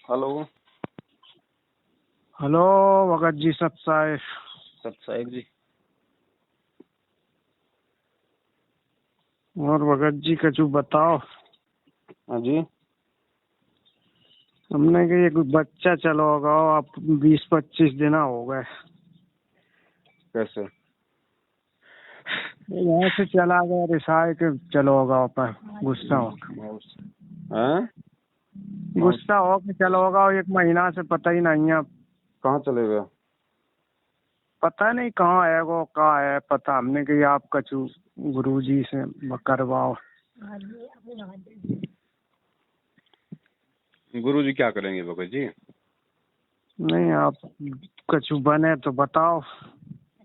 Hello. Hello Bhagat ji सत साहिब जी। और भगत जी कछु बताओ। हाँ जी। हमने कि एक बच्चा चलो होगा आप 20-25 दिन हो गए। कैसे? यहाँ से चला गया रिसाए के चलो होगा पर गुस्सा हो हैं? गुस्सा हो के चलो होगा 1 महीना से पता ही नहीं है। कहाँ चले गए? पता नहीं कहाँ है वो कहाँ है पता हमने कि आप कछु गुरुजी से करवाओ। गुरुजी क्या करेंगे भगत जी? नहीं आप कछु बने तो बताओ।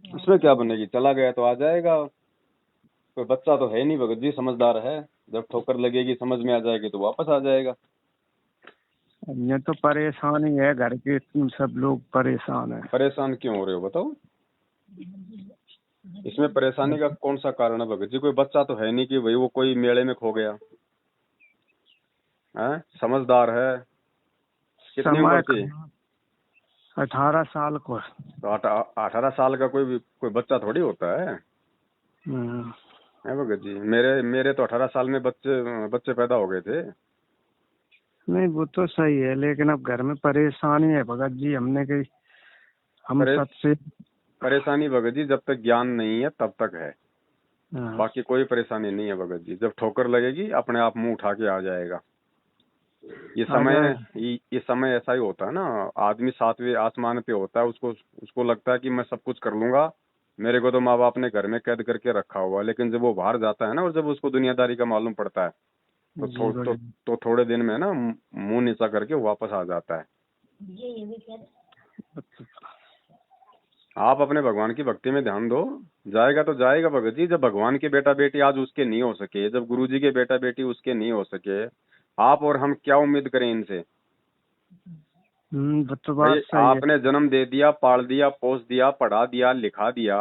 इसमें क्या बनेगी? चला गया तो आ जाएगा। कोई बच्चा तो है नहीं भगत जी, समझदार है। जब ठोकर लगेगी समझ में आ जाएगी तो वापस आ जाएगा। ये तो परेशानी है घर के सब लोग परेशान है। परेशान क्यों हो रहे हो बताओ? इसमें परेशानी का कौन सा कारण है भगत जी? कोई बच्चा तो है नहीं कि भाई वो कोई मेले में खो गया है। समझदार है। कितनी उम्र थी? 18 साल को। तो 18 साल का कोई बच्चा थोड़ी होता है भगत जी। मेरे तो 18 साल में बच्चे पैदा हो गए थे। नहीं वो तो सही है लेकिन अब घर में परेशानी है भगत जी। हमने कही हम सबसे परेशानी भगत जी जब तक ज्ञान नहीं है तब तक है। हाँ। बाकी कोई परेशानी नहीं है भगत जी। जब ठोकर लगेगी अपने आप मुंह उठा के आ जाएगा। ये समय ऐसा ही होता है ना। आदमी 7वें आसमान पे होता है, उसको लगता है कि मैं सब कुछ कर लूंगा। मेरे को तो माँ बाप ने घर में कैद करके रखा हुआ है। लेकिन जब वो बाहर जाता है ना और जब उसको दुनियादारी का मालूम पड़ता है तो थोड़े दिन में ना मुंह नीचा करके वापस आ जाता है। आप अपने भगवान की भक्ति में ध्यान दो। जाएगा तो जाएगा भगत जी। जब भगवान के बेटा बेटी आज उसके नहीं हो सके, जब गुरुजी के बेटा बेटी उसके नहीं हो सके, आप और हम क्या उम्मीद करें इनसे? तो बात सही आपने है। जन्म दे दिया, पाल दिया, पोस दिया, पढ़ा दिया, लिखा दिया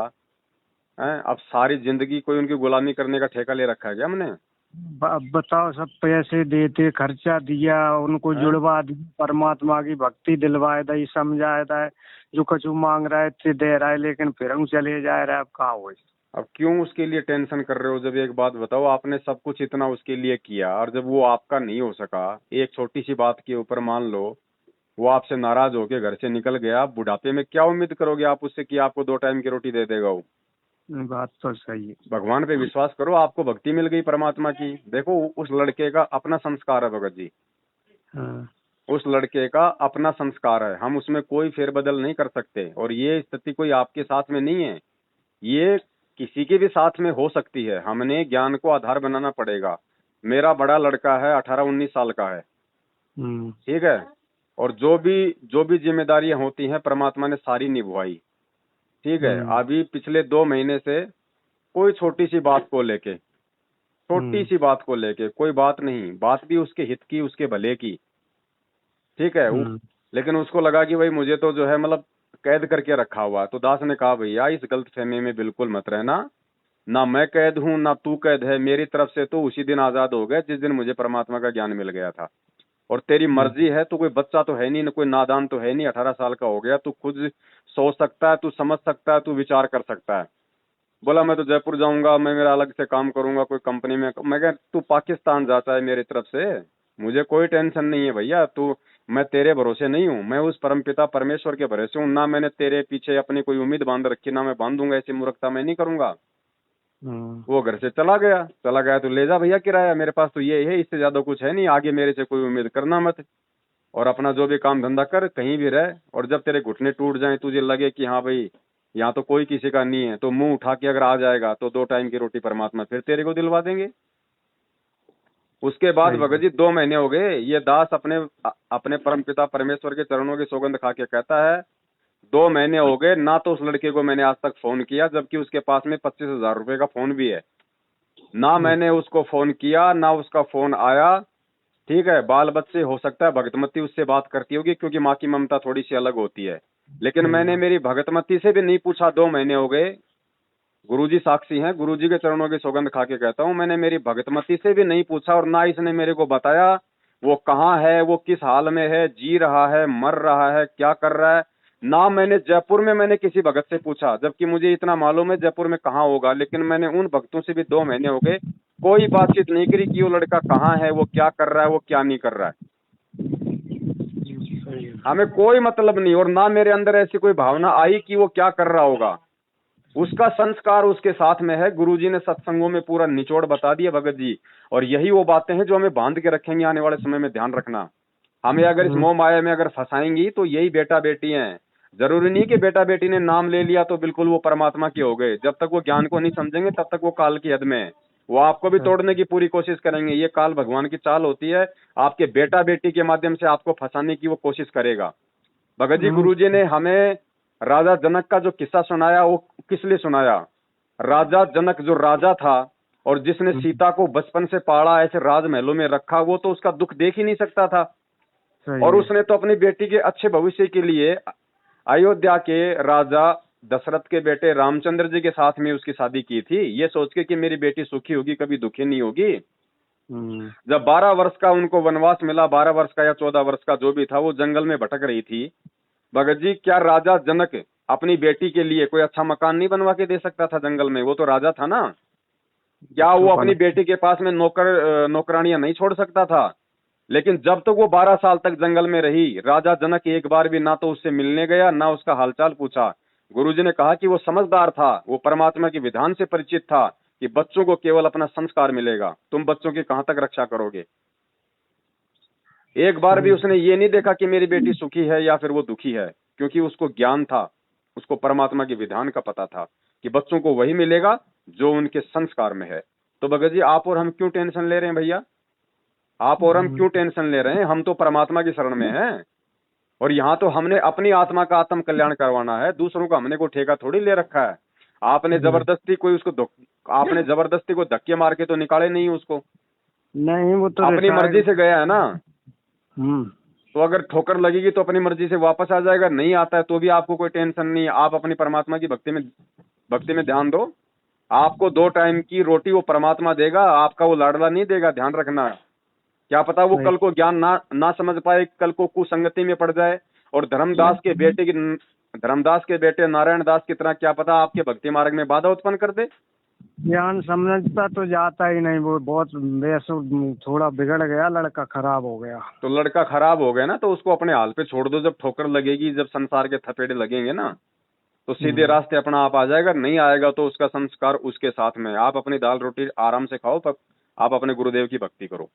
है। अब सारी जिंदगी कोई उनकी गुलामी करने का ठेका ले रखा है क्या हमने? अब बताओ सब पैसे देते खर्चा दिया उनको जुड़वा दिया परमात्मा की भक्ति दिलवाए दई समझाए था जो कछु मांग रहा है दे रहा है लेकिन फिर हम चले जा रहा है। अब कहा हो। अब क्यों उसके लिए टेंशन कर रहे हो? जब एक बात बताओ, आपने सब कुछ इतना उसके लिए किया और जब वो आपका नहीं हो सका, एक छोटी सी बात के ऊपर मान लो वो आपसे नाराज होके घर से निकल गया, बुढ़ापे में क्या उम्मीद करोगे आप उससे कि आपको 2 टाइम की रोटी दे देगा वो? बात तो सही है। भगवान पे विश्वास करो। आपको भक्ति मिल गई परमात्मा की। देखो उस लड़के का अपना संस्कार है भगत जी। हाँ। उस लड़के का अपना संस्कार है, हम उसमें कोई फेरबदल नहीं कर सकते। और ये स्थिति कोई आपके साथ में नहीं है, ये किसी के भी साथ में हो सकती है। हमने ज्ञान को आधार बनाना पड़ेगा। मेरा बड़ा लड़का है, 18-19 साल का है, ठीक है। और जो भी जिम्मेदारियां होती हैं परमात्मा ने सारी निभाई, ठीक है। अभी पिछले 2 महीने से कोई छोटी सी बात को लेके कोई बात नहीं, बात भी उसके हित की, उसके भले की, ठीक है। लेकिन उसको लगा कि भाई मुझे तो जो है मतलब कैद करके रखा हुआ। तो दास ने कहा भैया इस गलतफहमी में बिल्कुल मत रहना, ना मैं कैद हूं ना तू कैद है। मेरी तरफ से तो उसी दिन आजाद हो गया जिस दिन मुझे परमात्मा का ज्ञान मिल गया था। और तेरी मर्जी है, तू कोई बच्चा तो है नहीं, ना कोई नादान तो है नहीं, 18 साल का हो गया, तू खुद सोच सकता है, तू समझ सकता है, तू विचार कर सकता है। बोला मैं तो जयपुर जाऊंगा, मैं मेरा अलग से काम करूंगा कोई कंपनी में। मैं कह तू पाकिस्तान जाता है मेरी तरफ से, मुझे कोई टेंशन नहीं है भैया। तू मैं तेरे भरोसे नहीं हूँ, मैं उस परमपिता परमेश्वर के भरोसे हूँ। ना मैंने तेरे पीछे अपनी कोई उम्मीद बांध रखी, ना मैं बांधूंगा। ऐसी मूर्खता मैं नहीं करूंगा। वो घर से चला गया तो ले जा भैया किराया, मेरे पास तो ये है, इससे ज्यादा कुछ है नहीं, आगे मेरे से कोई उम्मीद करना मत। और अपना जो भी काम धंधा कर, कहीं भी रह। और जब तेरे घुटने टूट जाएं, तुझे लगे कि हाँ भाई यहाँ तो कोई किसी का नहीं है, तो मुंह उठा के अगर आ जाएगा तो 2 टाइम की रोटी परमात्मा फिर तेरे को दिलवा देंगे। उसके बाद भगत जी 2 महीने हो गए, ये दास अपने परमपिता परमेश्वर के चरणों की सौगंध खा के कहता है 2 महीने हो गए ना तो उस लड़के को मैंने आज तक फोन किया, जबकि उसके पास में 25,000 रुपए का फोन भी है। ना मैंने उसको फोन किया ना उसका फोन आया, ठीक है। बाल बच्चे हो सकता है भगतमती उससे बात करती होगी क्योंकि माँ की ममता थोड़ी सी अलग होती है, लेकिन मैंने मेरी भगतमती से भी नहीं पूछा। 2 महीने हो गए, गुरुजी साक्षी हैं, गुरुजी के चरणों की सौगंध खा के कहता हूँ, मैंने मेरी भगतमती से भी नहीं पूछा और ना इसने मेरे को बताया वो कहाँ है, वो किस हाल में है, जी रहा है, मर रहा है, क्या कर रहा है ना। मैंने जयपुर में मैंने किसी भगत से पूछा, जबकि मुझे इतना मालूम है जयपुर में कहाँ होगा, लेकिन मैंने उन भक्तों से भी 2 महीने हो गए कोई बातचीत नहीं करी कि वो लड़का कहाँ है, वो क्या कर रहा है, वो क्या नहीं कर रहा है। हमें कोई मतलब नहीं, और ना मेरे अंदर ऐसी कोई भावना आई कि वो क्या कर रहा होगा। उसका संस्कार उसके साथ में है। गुरुजी ने सत्संगों में पूरा निचोड़ बता दिया भगत जी, और यही वो बातें हैं जो हमें बांध के रखेंगे आने वाले समय में। ध्यान रखना, हमें अगर इस मोह माया में अगर फंसाएंगी तो यही बेटा बेटी हैं। जरूरी नहीं कि बेटा बेटी ने नाम ले लिया तो बिल्कुल वो परमात्मा के हो गए। जब तक वो ज्ञान को नहीं समझेंगे तब तक वो काल की हद में है। वो आपको भी तोड़ने की पूरी कोशिश करेंगे। ये काल भगवान की चाल होती है, आपके बेटा बेटी के माध्यम से आपको फंसाने की वो कोशिश करेगा। भगत जी गुरुजी ने हमें राजा जनक का जो किस्सा सुनाया वो किस लिए सुनाया। राजा जनक जो राजा था और जिसने सीता को बचपन से पाला, ऐसे राजमहलों में रखा, वो तो उसका दुख देख ही नहीं सकता था। और उसने तो अपनी बेटी के अच्छे भविष्य के लिए अयोध्या के राजा दशरथ के बेटे रामचंद्र जी के साथ में उसकी शादी की थी, ये सोच के कि मेरी बेटी सुखी होगी, कभी दुखी नहीं होगी। जब 12 वर्ष का उनको वनवास मिला, 12 वर्ष का या 14 वर्ष का जो भी था, वो जंगल में भटक रही थी। भगत जी, क्या राजा जनक अपनी बेटी के लिए कोई अच्छा मकान नहीं बनवा के दे सकता था जंगल में? वो तो राजा था ना। क्या वो अपनी बेटी के पास में नौकरानियां नहीं छोड़ सकता था? लेकिन जब तक वो 12 साल तक जंगल में रही, राजा जनक एक बार भी ना तो उससे मिलने गया, ना उसका हालचाल पूछा। गुरुजी ने कहा कि वो समझदार था, वो परमात्मा के विधान से परिचित था कि बच्चों को केवल अपना संस्कार मिलेगा, तुम बच्चों की कहां तक रक्षा करोगे। एक बार भी उसने ये नहीं देखा कि मेरी बेटी सुखी है या फिर वो दुखी है, क्योंकि उसको ज्ञान था, उसको परमात्मा के विधान का पता था कि बच्चों को वही मिलेगा जो उनके संस्कार में है। तो भगत जी, आप और हम क्यों टेंशन ले रहे हैं भैया? आप और हम क्यों टेंशन ले रहे हैं? हम तो परमात्मा की शरण में हैं, और यहाँ तो हमने अपनी आत्मा का आत्म कल्याण करवाना है। दूसरों का हमने कोई ठेका थोड़ी ले रखा है। आपने जबरदस्ती आपने जबरदस्ती को धक्के मार के तो निकाले नहीं उसको। नहीं, वो तो अपनी मर्जी से गया है ना। तो अगर ठोकर लगेगी तो अपनी मर्जी से वापस आ जाएगा, नहीं आता है तो भी आपको कोई टेंशन नहीं है। आप अपनी परमात्मा की भक्ति में ध्यान दो। आपको 2 टाइम की रोटी वो परमात्मा देगा, आपका वो लाडला नहीं देगा। ध्यान रखना। क्या पता वो कल को ज्ञान ना समझ पाए, कल को कुसंगति में पड़ जाए, और धर्मदास के बेटे नारायण दास की तरह क्या पता आपके भक्ति मार्ग में बाधा उत्पन्न कर दे। ज्ञान समझता तो जाता ही नहीं, वो बहुत थोड़ा बिगड़ गया, लड़का खराब हो गया। तो लड़का खराब हो गया ना, तो उसको अपने हाल पे छोड़ दो। जब ठोकर लगेगी, जब संसार के थपेड़े लगेंगे ना, तो सीधे रास्ते अपना आप आ जाएगा। नहीं आएगा तो उसका संस्कार उसके साथ में। आप अपनी दाल रोटी आराम से खाओ, आप अपने गुरुदेव की भक्ति करो,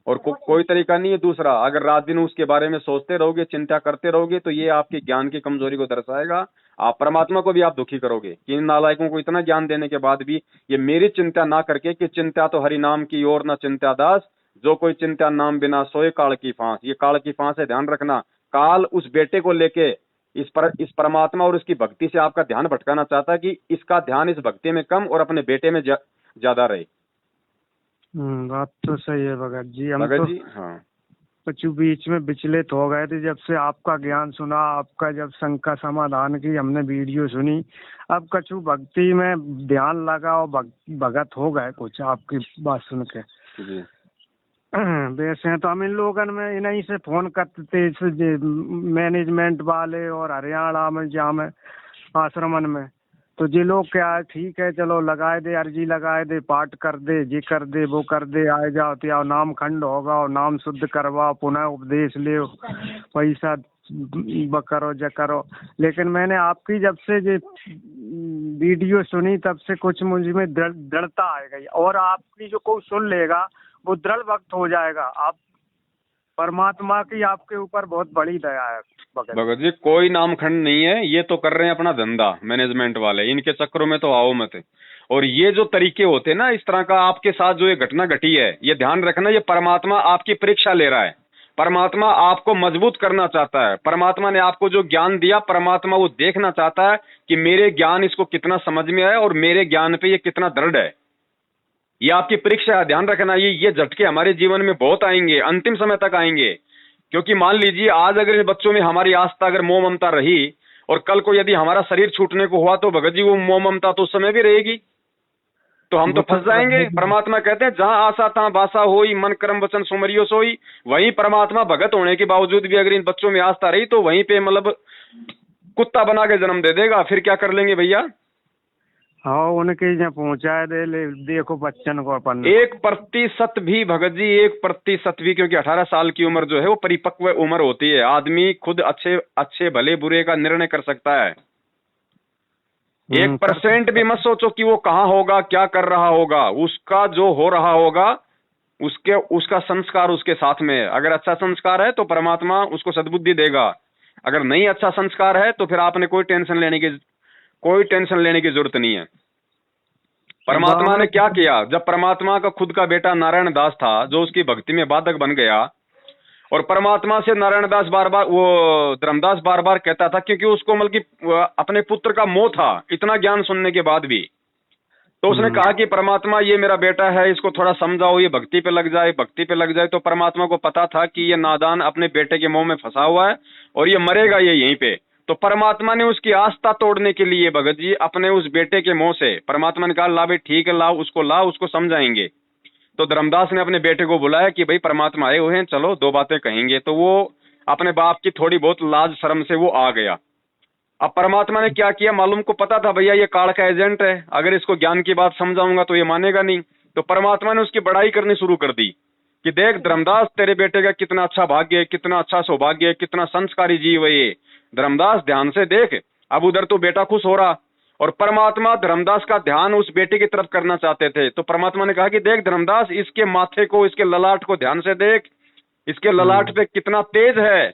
और कोई तरीका नहीं है दूसरा। अगर रात दिन उसके बारे में सोचते रहोगे, चिंता करते रहोगे, तो ये आपके ज्ञान की कमजोरी को दर्शाएगा। आप परमात्मा को भी आप दुखी करोगे कि इन नालायकों को इतना ज्ञान देने के बाद भी ये मेरी चिंता ना करके, कि चिंता तो हरि नाम की और ना चिंता दास, जो कोई चिंता नाम बिना सोए काल की फांस। ये काल की फांस है, ध्यान रखना। काल उस बेटे को लेके इस परमात्मा और उसकी भक्ति से आपका ध्यान भटकाना चाहता है कि इसका ध्यान इस भक्ति में कम और अपने बेटे में ज्यादा रहे। बात तो सही है भगत जी। हम भगत तो जी, हाँ, कुछ बीच में विचलित हो गए थे जब से आपका ज्ञान सुना, आपका जब शंका समाधान की हमने वीडियो सुनी। अब कछु भक्ति में ध्यान लगा और भगत हो गए कुछ आपकी बात सुन के जी। वैसे तो हम इन लोगन में इन्हीं से फोन करते थे, मैनेजमेंट वाले और हरियाणा में जहाँ में आश्रमन में, तो ये लोग क्या है, ठीक है चलो लगाए दे, अर्जी लगाए दे, पाठ कर दे, ये कर दे, वो कर दे, आए जाओ तो नाम खंड होगा और नाम शुद्ध करवाओ, पुनः उपदेश ले, पैसा करो ज करो। लेकिन मैंने आपकी जब से ये वीडियो सुनी तब से कुछ मुझ में दृढ़ता आ गई, और आपकी जो कोई सुन लेगा वो दृढ़ भक्त हो जाएगा। आप परमात्मा की आपके ऊपर बहुत बड़ी दया है भगत जी। कोई नामखंड नहीं है, ये तो कर रहे हैं अपना धंधा मैनेजमेंट वाले, इनके चक्करों में तो आओ मत। और ये जो तरीके होते हैं ना, इस तरह का आपके साथ जो ये घटना घटी है, ये ध्यान रखना, ये परमात्मा आपकी परीक्षा ले रहा है। परमात्मा आपको मजबूत करना चाहता है। परमात्मा ने आपको जो ज्ञान दिया, परमात्मा वो देखना चाहता है कि मेरे ज्ञान इसको कितना समझ में आया और मेरे ज्ञान पे ये कितना दृढ़ है। ये आपकी परीक्षा है, ध्यान रखना। ये झटके हमारे जीवन में बहुत आएंगे, अंतिम समय तक आएंगे। क्योंकि मान लीजिए आज अगर इन बच्चों में हमारी आस्था अगर मोह ममता रही, और कल को यदि हमारा शरीर छूटने को हुआ, तो भगत जी वो मोह ममता तो उस समय भी रहेगी। तो हम तो फंस जाएंगे। परमात्मा कहते हैं जहां आशा तहां बासा होई, मन कर्म वचन सुमरियो सोई। वहीं परमात्मा भगत होने के बावजूद भी अगर इन बच्चों में आस्था रही तो वहीं पे मतलब कुत्ता बना के जन्म दे देगा। फिर क्या कर लेंगे भैया? हाँ, उनके यहाँ पहुंचाए दे ले, देखो बच्चन को अपन 1% भी भगत जी, 1% भी, क्योंकि 18 साल की उम्र जो है वो परिपक्व उम्र होती है। आदमी खुद अच्छे अच्छे भले बुरे का निर्णय कर सकता है। 1% भी मत सोचो कि वो कहाँ होगा, क्या कर रहा होगा। उसका जो हो रहा होगा उसका संस्कार उसके साथ में है। अगर अच्छा संस्कार है तो परमात्मा उसको सद्बुद्धि देगा। अगर नहीं अच्छा संस्कार है तो फिर आपने कोई टेंशन लेने की जरूरत नहीं है। परमात्मा ने क्या किया? जब परमात्मा का खुद का बेटा नारायण दास था जो उसकी भक्ति में बाधक बन गया, और परमात्मा से नारायण दास बार बार, वो धर्मदास बार बार कहता था, क्योंकि उसको मतलब कि अपने पुत्र का मोह था इतना ज्ञान सुनने के बाद भी। तो उसने कहा कि परमात्मा ये मेरा बेटा है, इसको थोड़ा समझाओ, ये भक्ति पे लग जाए। तो परमात्मा को पता था कि ये नादान अपने बेटे के मोह में फंसा हुआ है और ये मरेगा ये यहीं पे। तो परमात्मा ने उसकी आस्था तोड़ने के लिए भगत जी अपने उस बेटे के मोह से परमात्मा ने कहा ला भाई ठीक है, लाओ उसको समझाएंगे। तो धर्मदास ने अपने बेटे को बुलाया कि भाई परमात्मा आए हुए हैं, चलो 2 बातें कहेंगे। तो वो अपने बाप की थोड़ी बहुत लाज शर्म से वो आ गया। अब परमात्मा ने क्या किया मालूम, को पता था भैया ये काल का एजेंट है, अगर इसको ज्ञान की बात समझाऊंगा तो ये मानेगा नहीं। तो परमात्मा ने उसकी बड़ाई करनी शुरू कर दी कि देख धर्मदास, तेरे बेटे का कितना अच्छा भाग्य है, कितना अच्छा सौभाग्य है, कितना संस्कारी जीव है ये। धर्मदास ध्यान से देख। अब उधर तो बेटा खुश हो रहा, और परमात्मा धर्मदास का ध्यान उस बेटे की तरफ करना चाहते थे। तो परमात्मा ने कहा कि देख धर्मदास, इसके माथे को, इसके ललाट को ध्यान से देख, इसके ललाट पे कितना तेज है।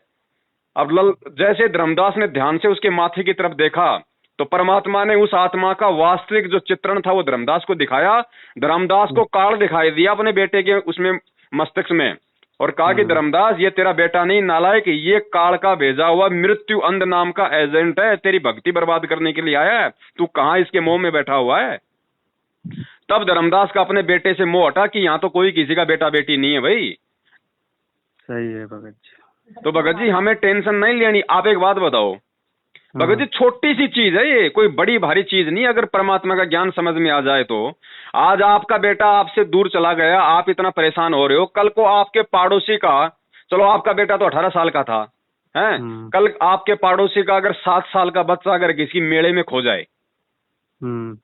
अब जैसे धर्मदास ने ध्यान से उसके माथे की तरफ देखा तो परमात्मा ने उस आत्मा का वास्तविक जो चित्रण था वो धर्मदास को दिखाया। धर्मदास को काल दिखाई दिया अपने बेटे के उसमें मस्तिष्क में, और कहा कि धर्मदास ये तेरा बेटा नहीं नालायक, ये काल का भेजा हुआ मृत्यु अंध नाम का एजेंट है, तेरी भक्ति बर्बाद करने के लिए आया है। तू कहाँ इसके मोह में बैठा हुआ है। तब धर्मदास का अपने बेटे से मोह हटा कि यहाँ तो कोई किसी का बेटा बेटी नहीं है भाई। सही है भगत जी। तो भगत जी हमें टेंशन नहीं लेनी। आप एक बात बताओ भगत जी, छोटी सी चीज है ये, कोई बड़ी भारी चीज नहीं। अगर परमात्मा का ज्ञान समझ में आ जाए तो आज आपका बेटा आपसे दूर चला गया, आप इतना परेशान हो रहे हो, कल को आपके पड़ोसी का, चलो आपका बेटा तो 18 साल का था, है, कल आपके पड़ोसी का अगर 7 साल का बच्चा अगर किसी मेले में खो जाए,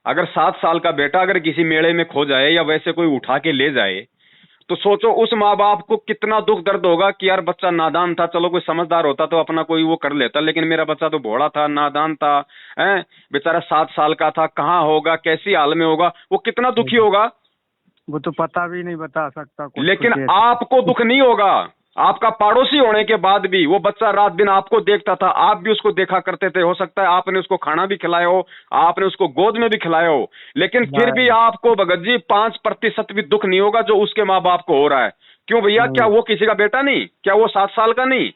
अगर 7 साल का बेटा अगर किसी मेले में खो जाए या वैसे कोई उठा के ले जाए, तो सोचो उस माँ बाप को कितना दुख दर्द होगा कि यार बच्चा नादान था, चलो कोई समझदार होता तो अपना कोई वो कर लेता, लेकिन मेरा बच्चा तो भोला था, नादान था, हैं, बेचारा 7 साल का था, कहाँ होगा, कैसी हाल में होगा, वो कितना दुखी होगा। वो तो पता भी नहीं बता सकता कुछ, लेकिन आपको दुख नहीं होगा। आपका पड़ोसी होने के बाद भी वो बच्चा रात दिन आपको देखता था, आप भी उसको देखा करते थे, हो सकता है आपने उसको खाना भी खिलाया हो, आपने उसको गोद में भी खिलाया हो, लेकिन फिर भी आपको भगत जी 5% भी दुख नहीं होगा जो उसके माँ बाप को हो रहा है। क्यों भैया, क्या वो किसी का बेटा नहीं? क्या वो 7 साल का नहीं?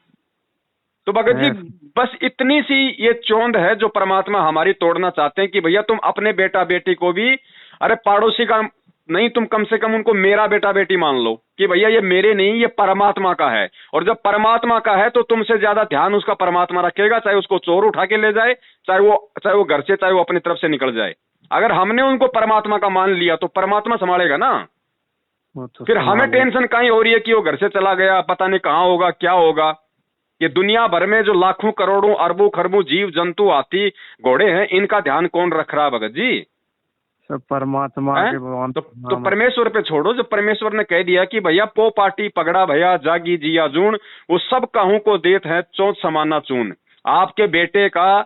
तो भगत जी बस इतनी सी ये चोंद है जो परमात्मा हमारी तोड़ना चाहते हैं कि भैया तुम अपने बेटा बेटी को भी, अरे पड़ोसी का नहीं, तुम कम से कम उनको मेरा बेटा बेटी मान लो कि भैया ये मेरे नहीं, ये परमात्मा का है। और जब परमात्मा का है तो तुमसे ज्यादा ध्यान उसका परमात्मा रखेगा, चाहे उसको चोर उठा के ले जाए, चाहे वो घर से, चाहे वो अपनी तरफ से निकल जाए। अगर हमने उनको परमात्मा का मान लिया तो परमात्मा संभालेगा ना। तो फिर हमें टेंशन काहे हो रही है कि वो घर से चला गया, पता नहीं कहाँ होगा, क्या होगा। ये दुनिया भर में जो लाखों करोड़ों अरबों खरबों जीव जंतु हाथी घोड़े हैं, इनका ध्यान कौन रख रहा है भगत जी? परमात्मा के। तो परमेश्वर पे छोड़ो। जो परमेश्वर ने कह दिया कि भैया पो पाटी पगड़ा भैया जागी जिया जून, वो सब कहूं को देत है चौथ समाना चून। आपके बेटे का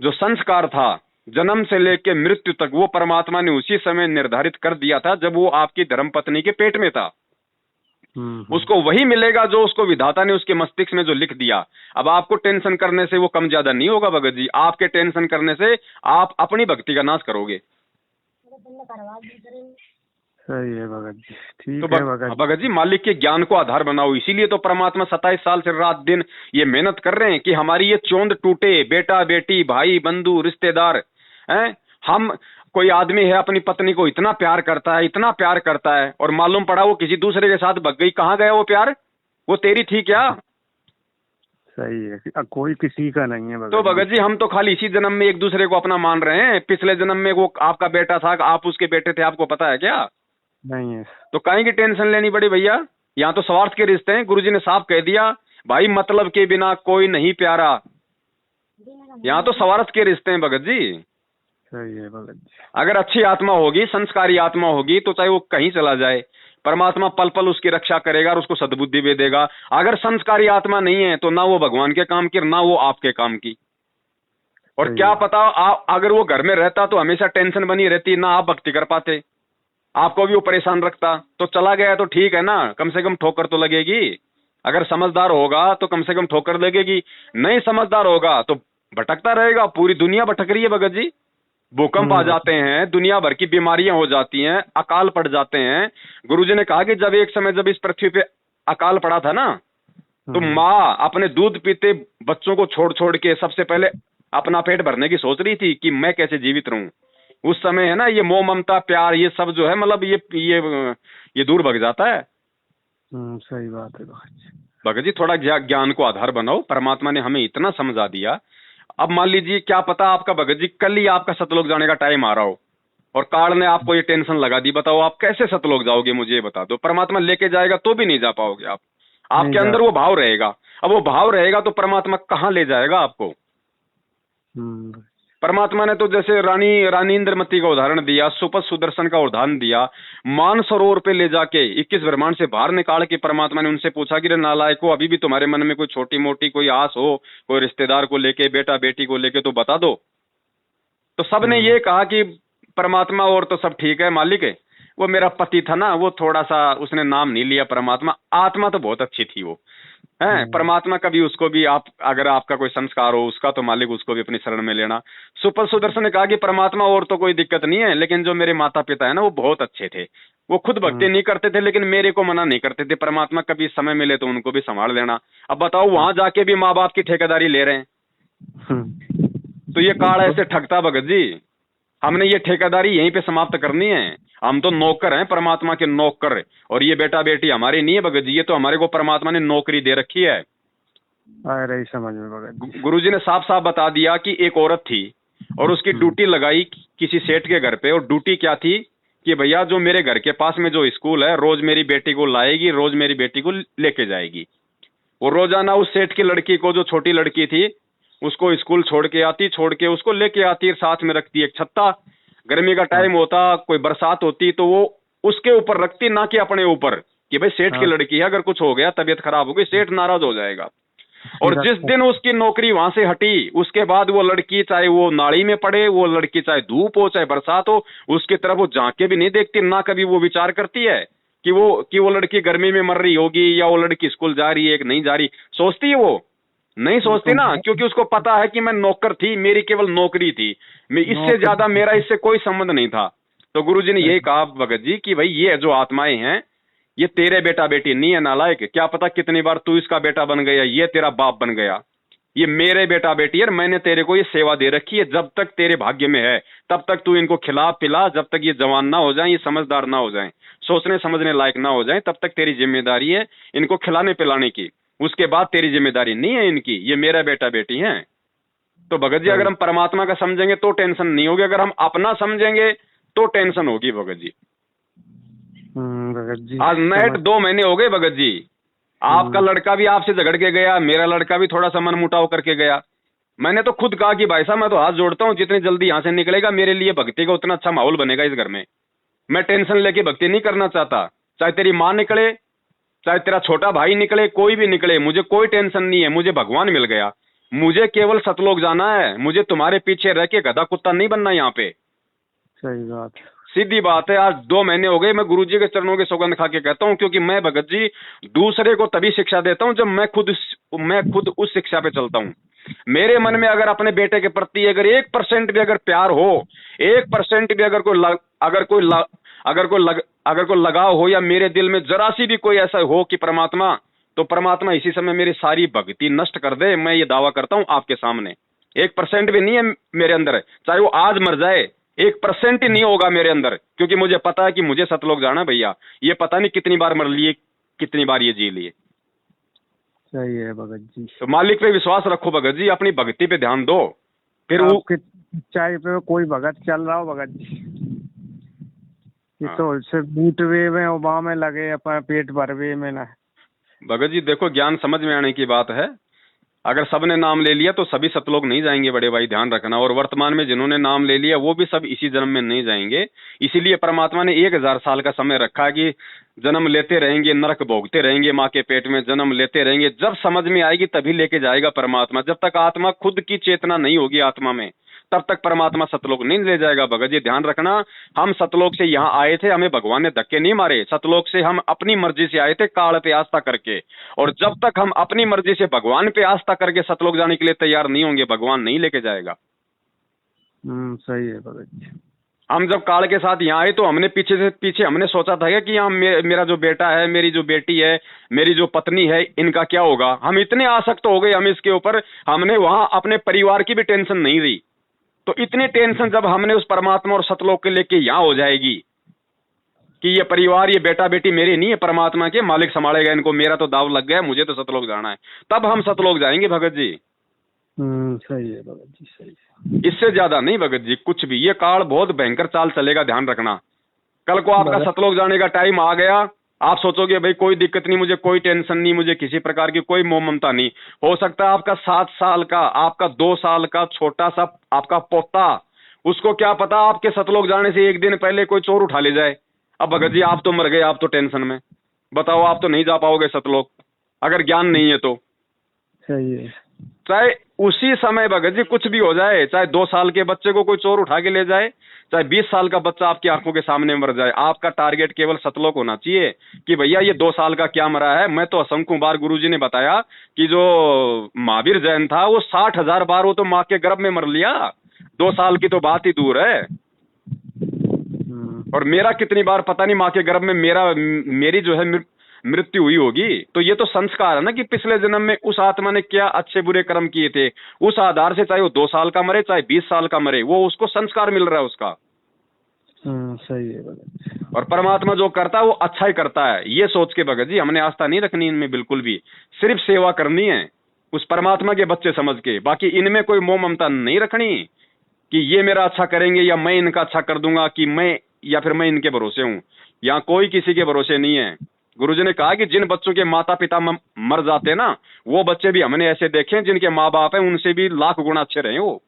जो संस्कार था जन्म से लेके मृत्यु तक, वो परमात्मा ने उसी समय निर्धारित कर दिया था जब वो आपकी धर्मपत्नी के पेट में था। उसको वही मिलेगा जो उसको विधाता ने उसके मस्तिष्क में जो लिख दिया। अब आपको टेंशन करने से वो कम ज्यादा नहीं होगा भगत जी। आपके टेंशन करने से आप अपनी भक्ति का नाश करोगे। सही है भगत जी, ठीक तो है भगत जी, मालिक के ज्ञान को आधार बनाओ। इसीलिए तो परमात्मा 27 साल से रात दिन ये मेहनत कर रहे हैं कि हमारी ये चोंद टूटे। बेटा बेटी भाई बंधु रिश्तेदार हैं, हम कोई आदमी है अपनी पत्नी को इतना प्यार करता है, इतना प्यार करता है, और मालूम पड़ा वो किसी दूसरे के साथ भग गई। कहाँ गया वो प्यार? वो तेरी थी क्या? सही है, कोई किसी का नहीं है तो भगत जी हम तो खाली इसी जन्म में एक दूसरे को अपना मान रहे हैं, पिछले जन्म में वो आपका बेटा था, आप उसके बेटे थे, आपको पता है क्या? नहीं है। तो काहे की टेंशन लेनी पड़ी भैया? यहाँ तो स्वार्थ के रिश्ते हैं, गुरुजी ने साफ कह दिया भाई, मतलब के बिना कोई नहीं प्यारा। यहाँ तो स्वार्थ के रिश्ते हैं भगत जी। सही है भगत जी। अगर अच्छी आत्मा होगी, संस्कारी आत्मा होगी, तो चाहे वो कहीं चला जाए, परमात्मा पल पल उसकी रक्षा करेगा और उसको सद्बुद्धि भी देगा। अगर संस्कारी आत्मा नहीं है तो ना वो भगवान के काम की, ना वो आपके काम की। और क्या पता आप अगर वो घर में रहता तो हमेशा टेंशन बनी रहती, ना आप भक्ति कर पाते, आपको भी वो परेशान रखता। तो चला गया तो ठीक है ना, कम से कम ठोकर तो लगेगी। अगर समझदार होगा तो कम से कम ठोकर लगेगी, नहीं समझदार होगा तो भटकता रहेगा। पूरी दुनिया भटक रही है भगत जी, भूकंप आ जाते हैं, दुनिया भर की बीमारियां हो जाती हैं, अकाल पड़ जाते हैं। गुरुजी ने कहा कि जब एक समय जब इस पृथ्वी पे अकाल पड़ा था ना, तो माँ अपने दूध पीते बच्चों को छोड़ छोड़ के सबसे पहले अपना पेट भरने की सोच रही थी कि मैं कैसे जीवित रहूं। उस समय है ना, ये मोह ममता प्यार ये सब जो है, मतलब ये दूर भग जाता है। सही बात है भगत जी थोड़ा ज्ञान को आधार बनाओ, परमात्मा ने हमें इतना समझा दिया। अब मान लीजिए क्या पता आपका भगत जी कल ही आपका सतलोक जाने का टाइम आ रहा हो और काल ने आपको ये टेंशन लगा दी, बताओ आप कैसे सतलोक जाओगे? मुझे ये बता दो। परमात्मा लेके जाएगा तो भी नहीं जा पाओगे आप, आपके अंदर वो भाव रहेगा। अब वो भाव रहेगा तो परमात्मा कहाँ ले जाएगा आपको? परमात्मा ने तो जैसे रानी इंद्रमती का उदाहरण दिया, सुपथ सुदर्शन का उदाहरण दिया, मानसरोवर पे ले जाके 21 ब्रह्मांड से बाहर निकाल के परमात्मा ने उनसे पूछा कि रे नालायको, अभी भी तुम्हारे मन में कोई छोटी मोटी कोई आस हो, कोई रिश्तेदार को लेके, बेटा बेटी को लेके, तो बता दो। तो सबने ये कहा कि परमात्मा और तो सब ठीक है मालिक है, वो मेरा पति था ना, वो थोड़ा सा उसने नाम नहीं लिया परमात्मा, आत्मा तो बहुत अच्छी थी वो है। परमात्मा कभी उसको भी आप, अगर आपका कोई संस्कार हो उसका, तो मालिक उसको भी अपनी शरण में लेना। सुपर सुदर्शन ने कहा कि परमात्मा और तो कोई दिक्कत नहीं है, लेकिन जो मेरे माता पिता है ना वो बहुत अच्छे थे, वो खुद भक्ति नहीं करते थे लेकिन मेरे को मना नहीं करते थे। परमात्मा कभी समय मिले तो उनको भी संभाल लेना। अब बताओ वहां जाके भी माँ बाप की ठेकेदारी ले रहे हैं, तो ये काल ऐसे ठगता भगत जी। हमने ये ठेकेदारी यहीं पे समाप्त करनी है। हम तो नौकर हैं, परमात्मा के नौकर, और ये बेटा बेटी हमारी नहीं है भगत जी, ये तो हमारे को परमात्मा ने नौकरी दे रखी है। रही समझ में भगत जी। गुरुजी ने साफ साफ बता दिया कि एक औरत थी और उसकी ड्यूटी लगाई किसी सेठ के घर पे, और ड्यूटी क्या थी कि भैया जो मेरे घर के पास में जो स्कूल है, रोज मेरी बेटी को लाएगी, रोज मेरी बेटी को लेके जाएगी। वो रोजाना उस सेठ की लड़की को, जो छोटी लड़की थी, उसको स्कूल छोड़ के आती, छोड़ के उसको लेके आती, साथ में रखती एक छत्ता। गर्मी का टाइम होता, कोई बरसात होती तो वो उसके ऊपर रखती, ना कि अपने ऊपर, कि भाई सेठ की लड़की है, अगर कुछ हो गया, तबीयत खराब हो गई, सेठ नाराज हो जाएगा। और जिस दिन उसकी नौकरी वहां से हटी, उसके बाद वो लड़की चाहे वो नाली में पड़े, वो लड़की चाहे धूप हो चाहे बरसात हो, उसकी तरफ वो झांक के भी नहीं देखती, ना कभी वो विचार करती है कि वो लड़की गर्मी में मर रही होगी या वो लड़की स्कूल जा रही है कि नहीं जा रही। सोचती है? वो नहीं सोचती ना, क्योंकि उसको पता है कि मैं नौकर थी, मेरी केवल नौकरी थी, मैं इससे ज्यादा मेरा इससे कोई संबंध नहीं था। तो गुरुजी ने यही कहा भगत जी कि भाई ये जो आत्माएं हैं, ये तेरे बेटा बेटी नहीं है नालायक, क्या पता कितनी बार तू इसका बेटा बन गया, ये तेरा बाप बन गया, ये मेरे बेटा बेटी है, मैंने तेरे को ये सेवा दे रखी है, जब तक तेरे भाग्य में है तब तक तू इनको खिला पिला, जब तक ये जवान ना हो जाए, ये समझदार ना हो जाए, सोचने समझने लायक ना हो जाए, तब तक तेरी जिम्मेदारी है इनको खिलाने पिलाने की, उसके बाद तेरी जिम्मेदारी नहीं है इनकी, ये मेरा बेटा बेटी है। तो भगत जी अगर हम परमात्मा का समझेंगे तो टेंशन नहीं होगी, अगर हम अपना समझेंगे तो टेंशन होगी भगत जी। भगत जी आज नेट 2 महीने हो गए भगत जी, आपका लड़का भी आपसे झगड़ के गया, मेरा लड़का भी थोड़ा सा मन मुटाव करके गया। मैंने तो खुद कहा कि भाई साहब मैं तो हाथ जोड़ता हूँ, जितनी जल्दी यहाँ से निकलेगा मेरे लिए भक्ति का उतना अच्छा माहौल बनेगा इस घर में। मैं टेंशन लेके भक्ति नहीं करना चाहता, चाहे तेरी माँ निकले, चाहे तेरा छोटा भाई निकले, कोई भी निकले, मुझे कोई टेंशन नहीं है, मुझे भगवान मिल गया, मुझे केवल सतलोक जाना है, मुझे तुम्हारे पीछे रह के गधा कुत्ता नहीं बनना यहाँ पे। सही बात, सीधी बात है। आज 2 महीने हो गए मैं गुरुजी के चरणों की सौगंध खा के कहता हूँ, क्योंकि मैं भगत जी दूसरे को तभी शिक्षा देता हूँ जब मैं खुद उस शिक्षा पे चलता हूँ। मेरे मन में अगर अपने बेटे के प्रति अगर 1% भी अगर प्यार हो, 1% भी अगर कोई लगाव हो, या मेरे दिल में जरा सी भी कोई ऐसा हो कि परमात्मा, तो परमात्मा इसी समय मेरी सारी भक्ति नष्ट कर दे। मैं ये दावा करता हूं आपके सामने, 1% भी नहीं है मेरे अंदर, चाहे वो आज मर जाए, 1% ही नहीं होगा मेरे अंदर, क्योंकि मुझे पता है कि मुझे सतलोक जाना भैया। ये पता नहीं कितनी बार मर लिए, कितनी बार ये जी लिए। सही है भगत जी। तो मालिक पे विश्वास रखो भगत जी, अपनी भक्ति पे ध्यान दो, फिर वो आपके सच्चाई पे कोई भगत चल रहा हो भगत जी, ये तो उससे बूट वे में उबा में लगे अपना पेट भर वे में ना। भगत जी देखो, ज्ञान समझ में आने की बात है। अगर सबने नाम ले लिया तो सभी सतलोक नहीं जाएंगे बड़े भाई, ध्यान रखना। और वर्तमान में जिन्होंने नाम ले लिया वो भी सब इसी जन्म में नहीं जाएंगे। इसीलिए परमात्मा ने 1000 साल का समय रखा है कि जन्म लेते रहेंगे, नरक भोगते रहेंगे, माँ के पेट में जन्म लेते रहेंगे। जब समझ में आएगी तभी लेके जाएगा परमात्मा। जब तक आत्मा खुद की चेतना नहीं होगी आत्मा में, तब तक परमात्मा सतलोक नहीं ले जाएगा। भगत जी ध्यान रखना, हम सतलोक से यहाँ आए थे, हमें भगवान ने धक्के नहीं मारे। सतलोक से हम अपनी मर्जी से आए थे, काल पे आस्था करके। और जब तक हम अपनी मर्जी से भगवान पे आस्था करके सतलोक जाने के लिए तैयार नहीं होंगे, भगवान नहीं लेके जाएगा। सही है भगत जी। हम जब काल के साथ यहाँ आए तो हमने पीछे हमने सोचा था कि यहाँ मेरा जो बेटा है, मेरी जो बेटी है, मेरी जो पत्नी है, इनका क्या होगा। हम इतने आसक्त हो गए हम इसके ऊपर, हमने वहां अपने परिवार की भी टेंशन नहीं ली। तो इतनी टेंशन जब हमने उस परमात्मा और सतलोक के लेके यहाँ हो जाएगी कि ये परिवार, ये बेटा बेटी मेरे नहीं है, परमात्मा के, मालिक संभालेगा इनको, मेरा तो दाव लग गया, मुझे तो सतलोक जाना है, तब हम सतलोक जाएंगे भगत जी। सही है भगत जी, सही है। इससे ज्यादा नहीं भगत जी कुछ भी। ये काल बहुत भयंकर चाल चलेगा, ध्यान रखना। कल को आपका सतलोक जाने का टाइम आ गया, आप सोचोगे भाई कोई दिक्कत नहीं, मुझे कोई टेंशन नहीं, मुझे किसी प्रकार की कोई मोह ममता नहीं। हो सकता है आपका 7 साल का, आपका 2 साल का छोटा सा आपका पोता, उसको क्या पता आपके सतलोक जाने से एक दिन पहले कोई चोर उठा ले जाए। अब भगत जी आप तो मर गए, आप तो टेंशन में, बताओ आप तो नहीं जा पाओगे सतलोक अगर ज्ञान नहीं है तो। सही है। चाहे उसी समय भगत जी कुछ भी हो जाए, चाहे 2 साल के बच्चे को कोई चोर उठा के ले जाए, चाहे 20 साल का बच्चा आपकी आंखों के सामने मर जाए, आपका टारगेट केवल सतलोक होना चाहिए कि भैया ये 2 साल का क्या मरा है। मैं तो असंख्य बार गुरुजी ने बताया कि जो महावीर जैन था वो 60,000 बार वो तो माँ के गर्भ में मर लिया, 2 साल की तो बात ही दूर है। और मेरा कितनी बार पता नहीं माँ के गर्भ में मेरी जो है मृत्यु हुई होगी। तो ये तो संस्कार है ना कि पिछले जन्म में उस आत्मा ने क्या अच्छे बुरे कर्म किए थे, उस आधार से चाहे वो 2 साल का मरे चाहे 20 साल का मरे, वो उसको संस्कार मिल रहा है उसका। सही है। और परमात्मा जो करता है वो अच्छा ही करता है, ये सोच के भगत जी हमने आस्था नहीं रखनी इनमें बिल्कुल भी। सिर्फ सेवा करनी है उस परमात्मा के बच्चे समझ के, बाकी इनमें कोई मोह ममता नहीं रखनी कि ये मेरा अच्छा करेंगे या मैं इनका अच्छा कर दूंगा, कि मैं या फिर मैं इनके भरोसे हूं। यहाँ कोई किसी के भरोसे नहीं है। गुरुजी ने कहा कि जिन बच्चों के माता पिता मर जाते हैं ना, वो बच्चे भी हमने ऐसे देखे जिनके माँ बाप हैं उनसे भी लाख गुना अच्छे रहे वो,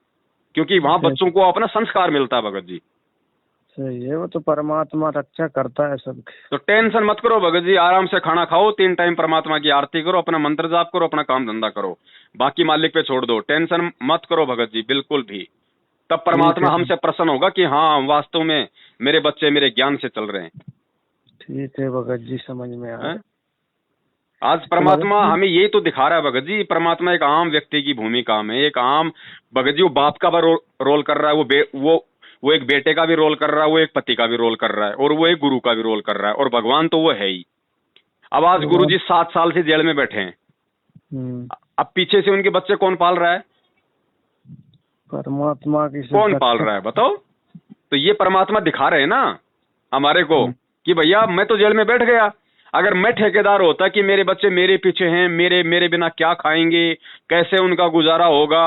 क्योंकि वहां बच्चों को अपना संस्कार मिलता है भगत जी। सही है, वो तो परमात्मा रक्षा करता है सबकी। तो टेंशन मत करो भगत जी, आराम से खाना खाओ, 3 टाइम परमात्मा की आरती करो, अपना मंत्र जाप करो, अपना काम धंधा करो, बाकी मालिक पे छोड़ दो। टेंशन मत करो भगत जी बिल्कुल भी। तब परमात्मा हमसे प्रसन्न होगा कि हाँ वास्तव में मेरे बच्चे मेरे ज्ञान से चल रहे हैं। ठीक है भगत जी, समझ में आया। आज परमात्मा हमें यही तो दिखा रहा है भगत जी। परमात्मा एक आम व्यक्ति की भूमिका में, एक आम भगत जी वो बाप का भी रोल कर रहा है, वो एक बेटे का भी रोल कर रहा है, वो एक पति का भी रोल कर रहा है, और वो एक गुरु का भी रोल कर रहा है, और भगवान तो वो है ही। अब आज गुरु जी 7 साल से जेल में बैठे हैं, अब पीछे से उनके बच्चे कौन पाल रहा है? परमात्मा की। कौन पाल रहा है बताओ? तो ये परमात्मा दिखा रहे हैं ना हमारे को कि भैया मैं तो जेल में बैठ गया, अगर मैं ठेकेदार होता कि मेरे बच्चे मेरे पीछे हैं, मेरे बिना क्या खाएंगे, कैसे उनका गुजारा होगा,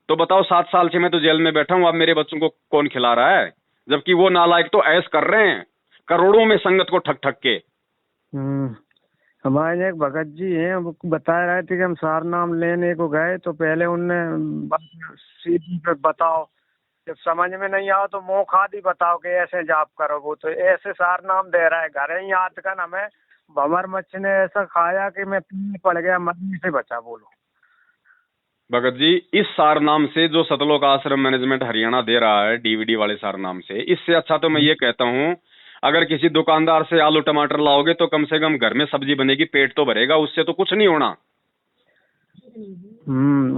तो बताओ 7 साल से मैं तो जेल में बैठा हूं, अब मेरे बच्चों को कौन खिला रहा है? जबकि वो नालायक तो ऐश कर रहे हैं करोड़ों में संगत को ठग ठग के। हमारे एक भगत जी हैं, वो बता रहे थे कि हम सार नाम लेने को गए तो पहले उनने सीधी पे बताओ, जब समझ में नहीं आओ तो मुँह खादी बताओ कि ऐसे जाप करो। वो तो ऐसे सार नाम दे रहा है, घर ही याद कर हमें भंवर मच्छ ने ऐसा खाया कि मैं पीने पड़ गया, मरने से बचा। बोलो भगत जी इस सार नाम से जो सतलोक आश्रम मैनेजमेंट हरियाणा दे रहा है डीवीडी वाले सार नाम से, इससे अच्छा तो मैं ये कहता हूँ अगर किसी दुकानदार से आलू टमाटर लाओगे तो कम से कम घर में सब्जी बनेगी, पेट तो भरेगा, उससे तो कुछ नहीं होना।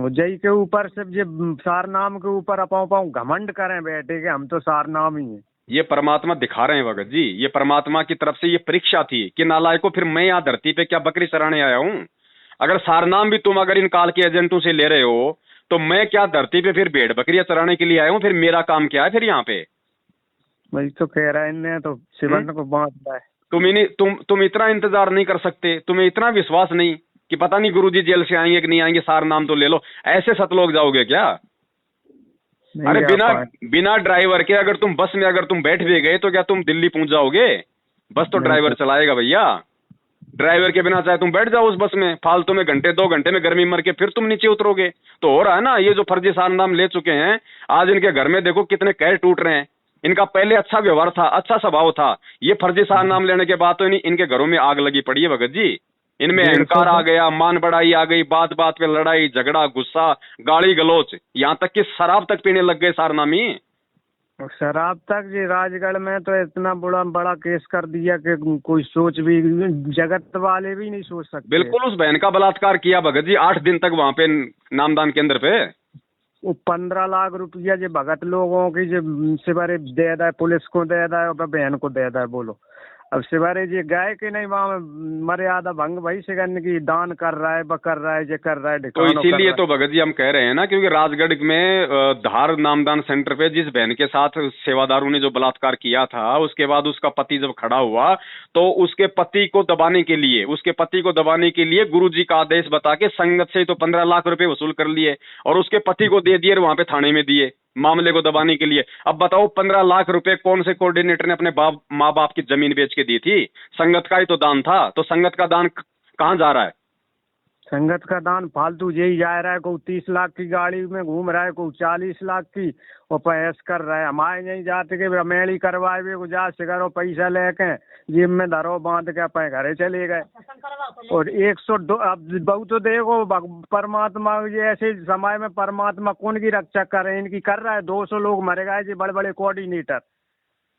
जय के ऊपर से ये सार नाम के ऊपर अपाऊ घमंड करें बैठे कि हम तो सार नाम ही है। ये परमात्मा दिखा रहे हैं भगत जी, ये परमात्मा की तरफ से ये परीक्षा थी कि नालायकों फिर मैं यहाँ धरती पे क्या बकरी चराने आया हूँ? अगर सारनाम भी तुम अगर इन काल के एजेंटों से ले रहे हो तो मैं क्या धरती पे फिर भेड़ बकरियां चराने के लिए आया हूँ? फिर मेरा काम क्या है फिर यहाँ पे? वही तो कह रहा है इन्हें तो शिवन को बांट रहा है। तुम इतना इंतजार नहीं कर सकते? तुम्हें इतना विश्वास नहीं कि पता नहीं गुरुजी जेल से आएंगे कि नहीं आएंगे, सार नाम तो ले लो, ऐसे सतलोक जाओगे क्या? अरे बिना ड्राइवर के अगर तुम बस में अगर तुम बैठ भी गए तो क्या तुम दिल्ली पहुंच जाओगे? बस तो ड्राइवर चलाएगा भैया। ड्राइवर के बिना चाहे तुम बैठ जाओ उस बस में, फालतू में घंटे 2 घंटे में गर्मी मर के फिर तुम नीचे उतरोगे। तो हो रहा है ना, ये जो फर्जी सार नाम ले चुके हैं, आज इनके घर में देखो कितने कैर टूट रहे हैं। इनका पहले अच्छा व्यवहार था, अच्छा स्वभाव था, ये फर्जी सार नाम लेने के बाद तो इनके घरों में आग लगी पड़ी है भगत जी। इनमें अहंकार आ गया, मान बढ़ाई आ गई, बात बात पे लड़ाई झगड़ा गुस्सा गाली गलौच, यहाँ तक कि शराब तक पीने लग गए सारनामी। शराब तक जी राजगढ़ में तो इतना बड़ा केस कर दिया कि कोई सोच भी, जगत वाले भी नहीं सोच सकते। बिल्कुल, उस बहन का बलात्कार किया भगत जी 8 दिन तक वहां पे नामदान केंद्र पे। वो 15 लाख रुपया जो भगत लोगों की जो सिवारे दे दा, पुलिस को दे दा, बहन को दे दा। बोलो अब सिवारे जी गाय के नहीं वहाँ मर्यादा भंग भाई से करने की दान कर रहा है, कर रहा है, जो कर रहा है। तो इसीलिए तो भगत जी हम कह रहे हैं ना, क्योंकि राजगढ़ में धार नामदान सेंटर पे जिस बहन के साथ सेवादारों ने जो बलात्कार किया था, उसके बाद उसका पति जब खड़ा हुआ तो उसके पति को दबाने के लिए गुरुजी का आदेश बता के संगत से तो 15 लाख रुपए वसूल कर लिए और उसके पति को दे दिए, वहां पे थाने में दिए मामले को दबाने के लिए। अब बताओ 15 लाख रुपए कौन से कोऑर्डिनेटर ने अपने माँ बाप की जमीन बेच के दी थी? संगत का ही तो दान था। तो संगत का दान कहाँ जा रहा है? संगत का दान फालतू यही जा रहा है। कोई 30 लाख की गाड़ी में घूम रहा है, कोई 40 लाख की, और पैस कर रहा है। हमारे नहीं जाते कि रमेली करवाए हुए को जा सिगरो पैसा लेके जेब में धरो बांध के अपने घरे चले गए। और 102 अब बहुत तो देखो परमात्मा ये ऐसे समय में परमात्मा कौन की रक्षा कर रहे हैं? इनकी कर रहा है। 200 लोग मर गए जी, बड़े बड़े कोऑर्डिनेटर।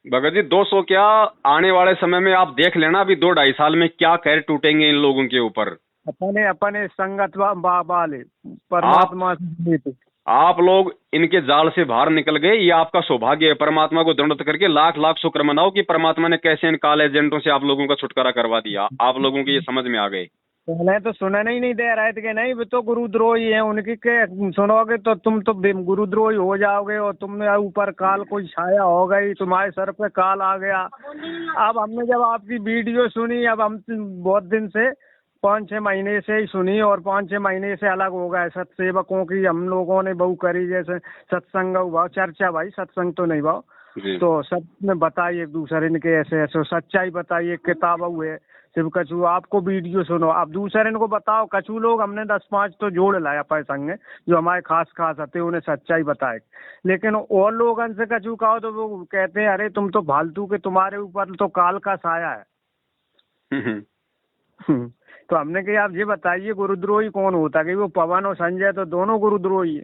भगत जी 200 क्या, आने वाले समय में आप देख लेना, अभी 2-2.5 साल में क्या कहर टूटेंगे इन लोगों के ऊपर। अपने संगत वाले परमात्मा से आप लोग इनके जाल से बाहर निकल गए, ये आपका सौभाग्य है। परमात्मा को दंडवत करके लाख लाख शुक्र मनाओ कि परमात्मा ने कैसे इन काले एजेंटों से आप लोगों का छुटकारा करवा दिया। आप लोगों की ये समझ में आ गई। पहले तो सुनने ही नहीं दे रहे थे कि नहीं वो तो गुरुद्रोही है, उनकी के सुनोगे तो तुम तो गुरुद्रोही हो जाओगे और तुम ऊपर काल कोई छाया हो गई, तुम्हारे सर पे काल आ गया। अब हमने जब आपकी वीडियो सुनी, अब हम बहुत दिन से 5-6 महीने से ही सुनी और 5-6 महीने से अलग हो गए। सत्सेवकों की हम लोगों ने बहु करी, जैसे सत्संग हुआ, चर्चा भाई, सत्संग तो नहीं भाव, तो सब में बताइए एक दूसरे इनके ऐसे ऐसे सच्चाई बताइए। किताब हुए सिर्फ कछु आपको वीडियो सुनो, आप दूसरे इनको बताओ। कछु लोग हमने 10-5 तो जोड़ लाया अपने संग जो हमारे खास आते, उन्हें सच्चाई बताए। लेकिन और लोग से कछु कहो तो वो कहते हैं अरे तुम तो फालतू के, तुम्हारे ऊपर तो काल का साया है। तो हमने कहा आप ये बताइए गुरुद्रोही कौन होता है? कि वो पवन और संजय तो दोनों गुरुद्रोही है।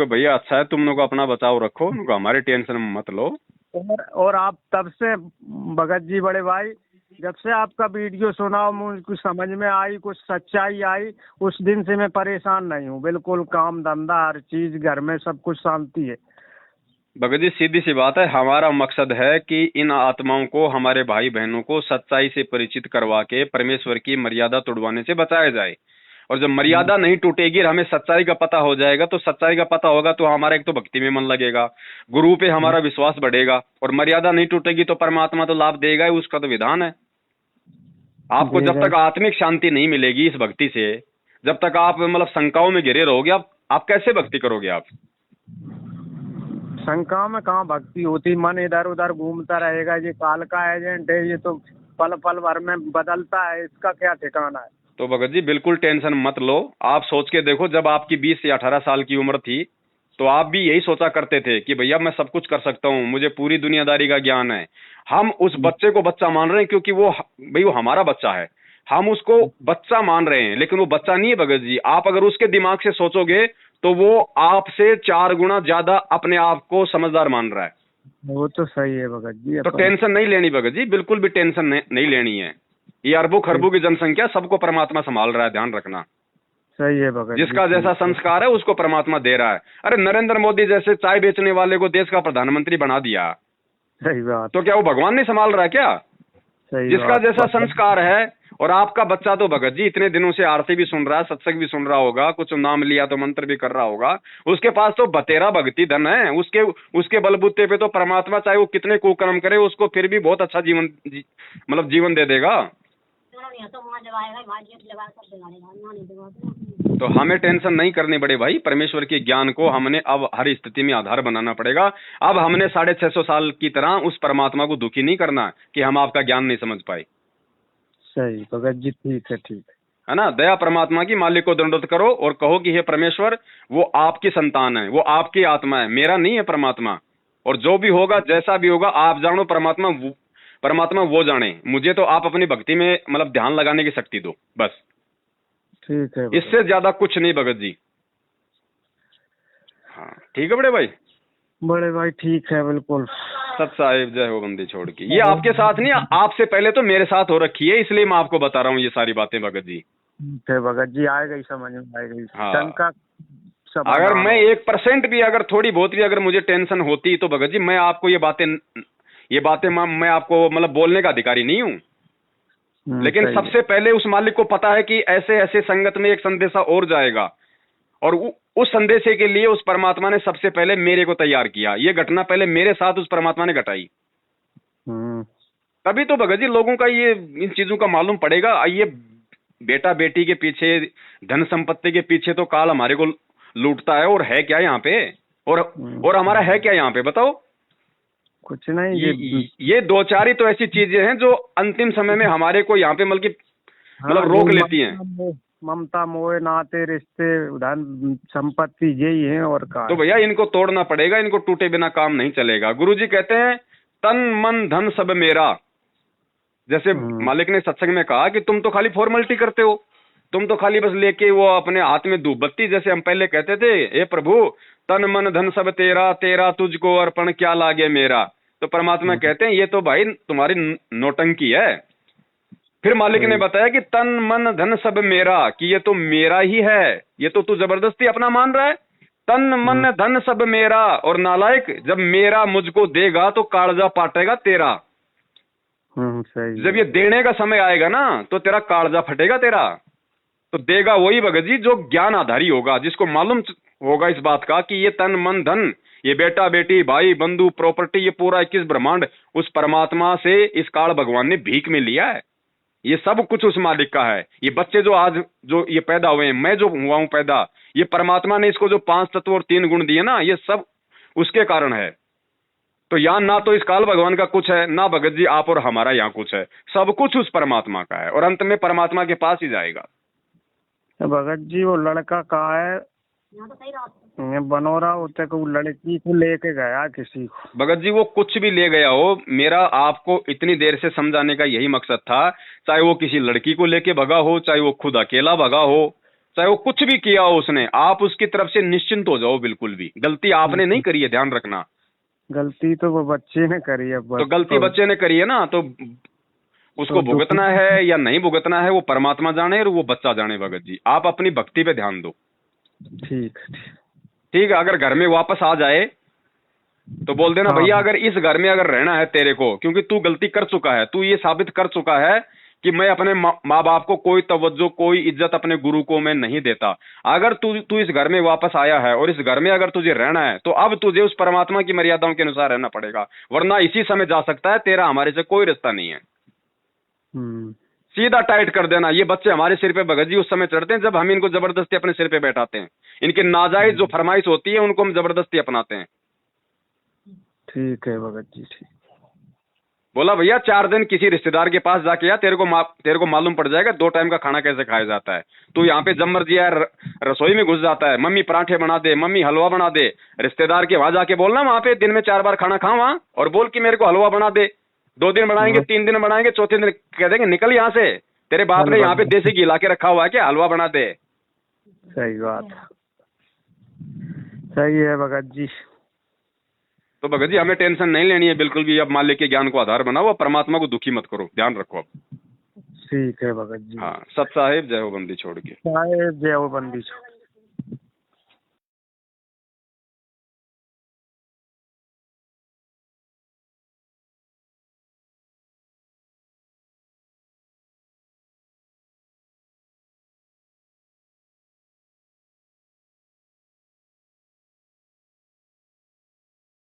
भैया अच्छा है, तुम लोग अपना बचाव रखो, हमारे टेंशन में मत लो। और आप तब से भगत जी बड़े भाई, जब से आपका वीडियो सुना मुझे कुछ समझ में आई, कुछ सच्चाई आई, उस दिन से मैं परेशान नहीं हूँ। बिल्कुल काम धंधा हर चीज, घर में सब कुछ शांति है। भगत जी सीधी सी बात है, हमारा मकसद है कि इन आत्माओं को, हमारे भाई बहनों को सच्चाई से परिचित करवा के परमेश्वर की मर्यादा तोड़वाने से बचाया जाए। और जब मर्यादा नहीं टूटेगी, हमें सच्चाई का पता हो जाएगा, तो सच्चाई का पता होगा तो हमारा एक तो भक्ति में मन लगेगा, गुरु पे हमारा विश्वास बढ़ेगा, और मर्यादा नहीं टूटेगी तो परमात्मा तो लाभ देगा ही, उसका तो विधान है। आपको जब तक आत्मिक शांति नहीं मिलेगी इस भक्ति से, जब तक आप मतलब शंकाओं में घिरे रहोगे, आप कैसे भक्ति करोगे? आप शंका में कहाँ भक्ति होती? मन इधर उधर घूमता रहेगा। ये काल का एजेंट है, ये तो पल पल भर में बदलता है, इसका क्या ठिकाना है? तो भगत जी बिल्कुल टेंशन मत लो। आप सोच के देखो, जब आपकी 20 या 18 साल की उम्र थी तो आप भी यही सोचा करते थे कि भैया मैं सब कुछ कर सकता हूँ, मुझे पूरी दुनियादारी का ज्ञान है। हम उस बच्चे को बच्चा मान रहे हैं क्योंकि वो हमारा बच्चा है, हम उसको बच्चा मान रहे हैं, लेकिन वो बच्चा नहीं है भगत जी। आप अगर उसके दिमाग से सोचोगे तो वो आपसे 4 गुना ज्यादा अपने आप को समझदार मान रहा है। वो तो सही है भगत जी। तो टेंशन नहीं लेनी भगत जी, बिल्कुल भी टेंशन नहीं लेनी है। ये अरबों खरबों की जनसंख्या, सबको परमात्मा संभाल रहा है, ध्यान रखना। सही है भगत। जिसका जैसा संस्कार है उसको परमात्मा दे रहा है। अरे नरेंद्र मोदी जैसे चाय बेचने वाले को देश का प्रधानमंत्री बना दिया, सही बात। तो क्या वो भगवान नहीं संभाल रहा है क्या? जिसका जैसा संस्कार है। और आपका बच्चा तो भगत जी इतने दिनों से आरती भी सुन रहा है, सत्संग भी सुन रहा होगा, कुछ नाम लिया तो मंत्र भी कर रहा होगा, उसके पास तो बतेरा भक्ति धन है। उसके बलबूते पे तो परमात्मा चाहे वो कितने कुकर्म करे, उसको फिर भी बहुत अच्छा जीवन मतलब जीवन दे देगा। तो हमें टेंशन नहीं करनी बड़े भाई, परमेश्वर के ज्ञान को हमने अब हर स्थिति में आधार बनाना पड़ेगा। अब हमने 650 साल की तरह उस परमात्मा को दुखी नहीं करना कि हम आपका ज्ञान नहीं समझ पाए। सही भगत जी, ठीक है, ठीक है ना। दया परमात्मा की, मालिक को दंडवत करो और कहो कि हे परमेश्वर, वो आपकी संतान है, वो आपकी आत्मा है, मेरा नहीं है परमात्मा। और जो भी होगा, जैसा भी होगा, आप जानो, परमात्मा वो जाने। मुझे तो आप अपनी भक्ति में मतलब ध्यान लगाने की शक्ति दो, बस। ठीक है, इससे ज्यादा कुछ नहीं भगत जी। हाँ ठीक है बड़े भाई, ठीक है, बिल्कुल। सत साहिब जय हो बंदी छोड़ की। ये आपके साथ नहीं, आपसे पहले तो मेरे साथ हो रखी है, इसलिए मैं आपको बता रहा हूँ ये सारी बातें भगत जी। ठीक है भगत जी, आ गई समझ में, आ गई। हाँ। अगर मैं 1% भी, अगर थोड़ी बहुत भी अगर मुझे टेंशन होती तो भगत जी मैं आपको ये बातें मैं आपको मतलब बोलने का अधिकारी नहीं हूँ। लेकिन सबसे पहले उस मालिक को पता है कि ऐसे ऐसे संगत में एक संदेशा और जाएगा, और उस संदेशे के लिए उस परमात्मा ने सबसे पहले मेरे को तैयार किया। ये घटना पहले मेरे साथ उस परमात्मा ने घटाई। तभी तो भगत जी लोगों का ये इन चीजों का मालूम पड़ेगा। ये बेटा बेटी के पीछे, धन संपत्ति के पीछे तो काल हमारे को लूटता है, और है क्या यहाँ पे, और हमारा है क्या यहाँ पे, बताओ। कुछ नहीं। ये दो चार ही तो ऐसी चीजें हैं जो अंतिम समय में हमारे को यहाँ पे मतलब रोक लेती हैं। ममता, मोह, नाते, रिश्ते, धन संपत्ति, यही है और का। तो भैया इनको तोड़ना पड़ेगा, इनको टूटे बिना काम नहीं चलेगा। गुरुजी कहते हैं तन मन धन सब मेरा। जैसे मालिक ने सत्संग में कहा कि तुम तो खाली फॉर्मेलिटी करते हो, तुम तो खाली बस लेके वो अपने हाथ में धूप बत्ती, जैसे हम पहले कहते थे, हे प्रभु तन मन धन सब तेरा, तेरा तुझको अर्पण क्या लागे मेरा। तो परमात्मा कहते हैं ये तो भाई तुम्हारी नौटंकी है। फिर मालिक ने बताया कि तन मन धन सब मेरा, कि ये तो मेरा ही है, ये तो तू जबरदस्ती अपना मान रहा है। तन मन धन सब मेरा, और नालायक जब मेरा मुझको देगा तो कालजा पाटेगा तेरा। सही। जब ये देने का समय आएगा ना तो तेरा कालजा फटेगा तेरा। तो देगा वही भगत जी जो ज्ञान आधारी होगा, जिसको मालूम होगा इस बात का कि ये तन मन धन, ये बेटा बेटी, भाई बंधु, प्रॉपर्टी, ये पूरा 21 ब्रह्मांड उस परमात्मा से इस काल भगवान ने भीख में लिया है। ये सब कुछ उस मालिक का है। ये बच्चे जो आज जो ये पैदा हुए हैं, मैं जो हुआ हूं पैदा, ये परमात्मा ने इसको जो 5 तत्व और 3 गुण दिए ना, ये सब उसके कारण है। तो यहाँ ना तो इस काल भगवान का कुछ है, ना भगत जी आप और हमारा यहाँ कुछ है, सब कुछ उस परमात्मा का है, और अंत में परमात्मा के पास ही जाएगा। भगत जी वो लड़का कहाँ है? बनोरा होते को लड़की को लेके गया किसी को। भगत जी वो कुछ भी ले गया हो, मेरा आपको इतनी देर से समझाने का यही मकसद था। चाहे वो किसी लड़की को लेके भगा हो, चाहे वो खुद अकेला भगा हो, चाहे वो कुछ भी किया हो उसने, आप उसकी तरफ से निश्चिंत हो जाओ। बिल्कुल भी गलती आपने नहीं करी है, ध्यान रखना। गलती तो वो बच्चे ने करी है। तो गलती बच्चे ने करी है ना, तो उसको भुगतना है या नहीं भुगतना है वो परमात्मा जाने और वो बच्चा जाने। भगत जी आप अपनी भक्ति पे ध्यान दो। ठीक है। अगर घर में वापस आ जाए तो बोल देना भैया अगर इस घर में अगर रहना है तेरे को, क्योंकि तू गलती कर चुका है, तू ये साबित कर चुका है कि मैं अपने माँ बाप को कोई तवज्जो, कोई इज्जत अपने गुरु को मैं नहीं देता। अगर तू इस घर में वापस आया है और इस घर में अगर तुझे रहना है तो अब तुझे उस परमात्मा की मर्यादाओं के अनुसार रहना पड़ेगा, वरना इसी समय जा सकता है। तेरा हमारे से कोई रिश्ता नहीं है। सीधा टाइट कर देना। ये बच्चे हमारे सिर पे भगत जी उस समय चढ़ते हैं जब हम इनको जबरदस्ती अपने सिर पे बैठाते हैं। इनकी नाजायज जो फरमाइश होती है उनको हम जबरदस्ती अपनाते हैं। ठीक है भगत जी, ठीक। बोला भैया 4 दिन किसी रिश्तेदार के पास जाके आ, तेरे को मालूम पड़ जाएगा 2 टाइम का खाना कैसे खाया जाता है। तू यहाँ पे जब मर्जी है रसोई में घुस जाता है, मम्मी पराठे बना दे, मम्मी हलवा बना दे। रिश्तेदार के वहां जाके बोलना वहां पे दिन में 4 बार खाना खाओ वहां, और बोल कि मेरे को हलवा बना दे। 2 दिन बनाएंगे, 3 दिन बनाएंगे, चौथे दिन कह देंगे निकल यहाँ से, तेरे बाप ने यहाँ पे देसी घी ला के रखा हुआ है क्या, हलवा बना दे। सही बात, सही है भगत जी। तो भगत जी हमें टेंशन नहीं लेनी है बिल्कुल भी। अब मालिक के ज्ञान को आधार बनाओ, परमात्मा को दुखी मत करो, ध्यान रखो अब। ठीक है भगत जी। हाँ सत साहिब जय हो बंदी छोड़ के। साहिब जय हो बंदी छोड़।